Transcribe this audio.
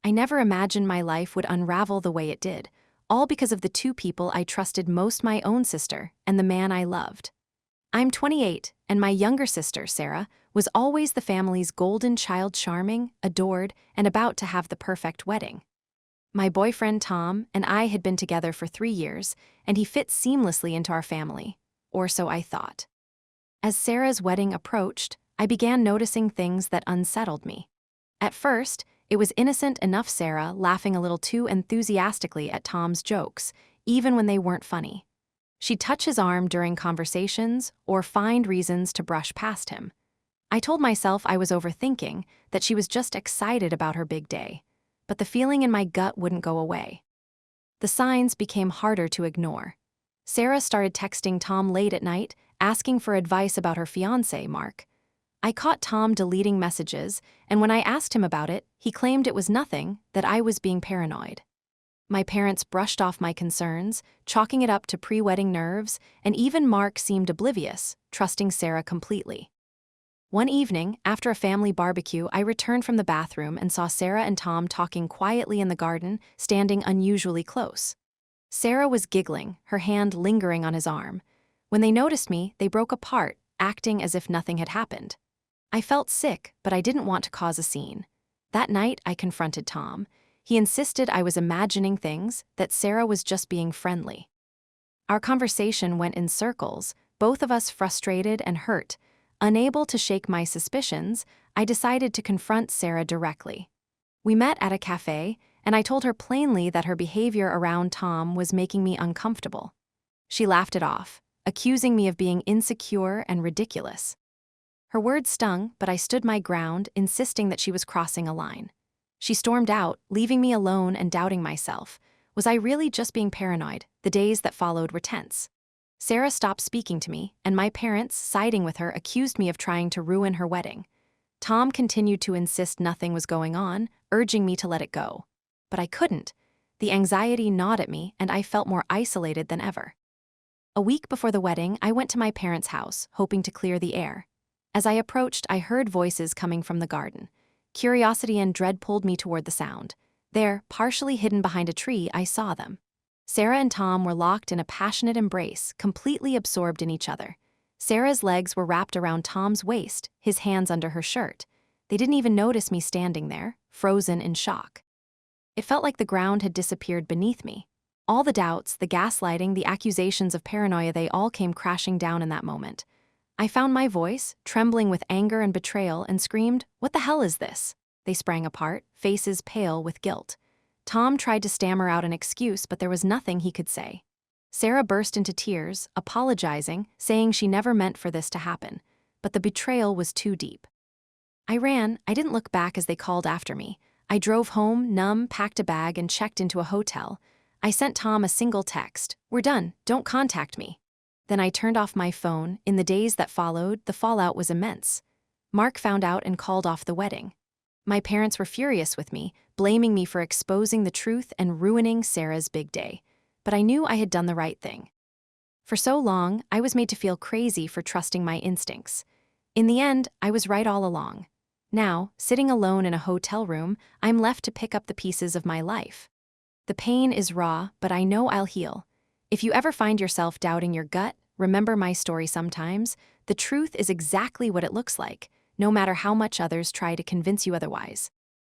I never imagined my life would unravel the way it did, all because of the two people I trusted most, my own sister and the man I loved. I'm 28, and my younger sister, Sarah, was always the family's golden child, charming, adored, and about to have the perfect wedding. My boyfriend, Tom, and I had been together for 3 years, and he fit seamlessly into our family, or so I thought. As Sarah's wedding approached, I began noticing things that unsettled me. At first, it was innocent enough, Sarah laughing a little too enthusiastically at Tom's jokes, even when they weren't funny. She'd touch his arm during conversations or find reasons to brush past him. I told myself I was overthinking, that she was just excited about her big day, but the feeling in my gut wouldn't go away. The signs became harder to ignore. Sarah started texting Tom late at night, asking for advice about her fiancé, Mark. I caught Tom deleting messages, and when I asked him about it, he claimed it was nothing, that I was being paranoid. My parents brushed off my concerns, chalking it up to pre-wedding nerves, and even Mark seemed oblivious, trusting Sarah completely. One evening, after a family barbecue, I returned from the bathroom and saw Sarah and Tom talking quietly in the garden, standing unusually close. Sarah was giggling, her hand lingering on his arm. When they noticed me, they broke apart, acting as if nothing had happened. I felt sick, but I didn't want to cause a scene. That night, I confronted Tom. He insisted I was imagining things, that Sarah was just being friendly. Our conversation went in circles, both of us frustrated and hurt. Unable to shake my suspicions, I decided to confront Sarah directly. We met at a cafe, and I told her plainly that her behavior around Tom was making me uncomfortable. She laughed it off, accusing me of being insecure and ridiculous. Her words stung, but I stood my ground, insisting that she was crossing a line. She stormed out, leaving me alone and doubting myself. Was I really just being paranoid? The days that followed were tense. Sarah stopped speaking to me, and my parents, siding with her, accused me of trying to ruin her wedding. Tom continued to insist nothing was going on, urging me to let it go. But I couldn't. The anxiety gnawed at me, and I felt more isolated than ever. A week before the wedding, I went to my parents' house, hoping to clear the air. As I approached, I heard voices coming from the garden. Curiosity and dread pulled me toward the sound. There, partially hidden behind a tree, I saw them. Sarah and Tom were locked in a passionate embrace, completely absorbed in each other. Sarah's legs were wrapped around Tom's waist, his hands under her shirt. They didn't even notice me standing there, frozen in shock. It felt like the ground had disappeared beneath me. All the doubts, the gaslighting, the accusations of paranoia, they all came crashing down in that moment. I found my voice, trembling with anger and betrayal, and screamed, "What the hell is this?" They sprang apart, faces pale with guilt. Tom tried to stammer out an excuse, but there was nothing he could say. Sarah burst into tears, apologizing, saying she never meant for this to happen. But the betrayal was too deep. I ran. I didn't look back as they called after me. I drove home, numb, packed a bag, and checked into a hotel. I sent Tom a single text, "We're done, don't contact me." Then I turned off my phone. In the days that followed, the fallout was immense. Mark found out and called off the wedding. My parents were furious with me, blaming me for exposing the truth and ruining Sarah's big day. But I knew I had done the right thing. For so long, I was made to feel crazy for trusting my instincts. In the end, I was right all along. Now, sitting alone in a hotel room, I'm left to pick up the pieces of my life. The pain is raw, but I know I'll heal. If you ever find yourself doubting your gut, remember my story sometimes. The truth is exactly what it looks like, no matter how much others try to convince you otherwise.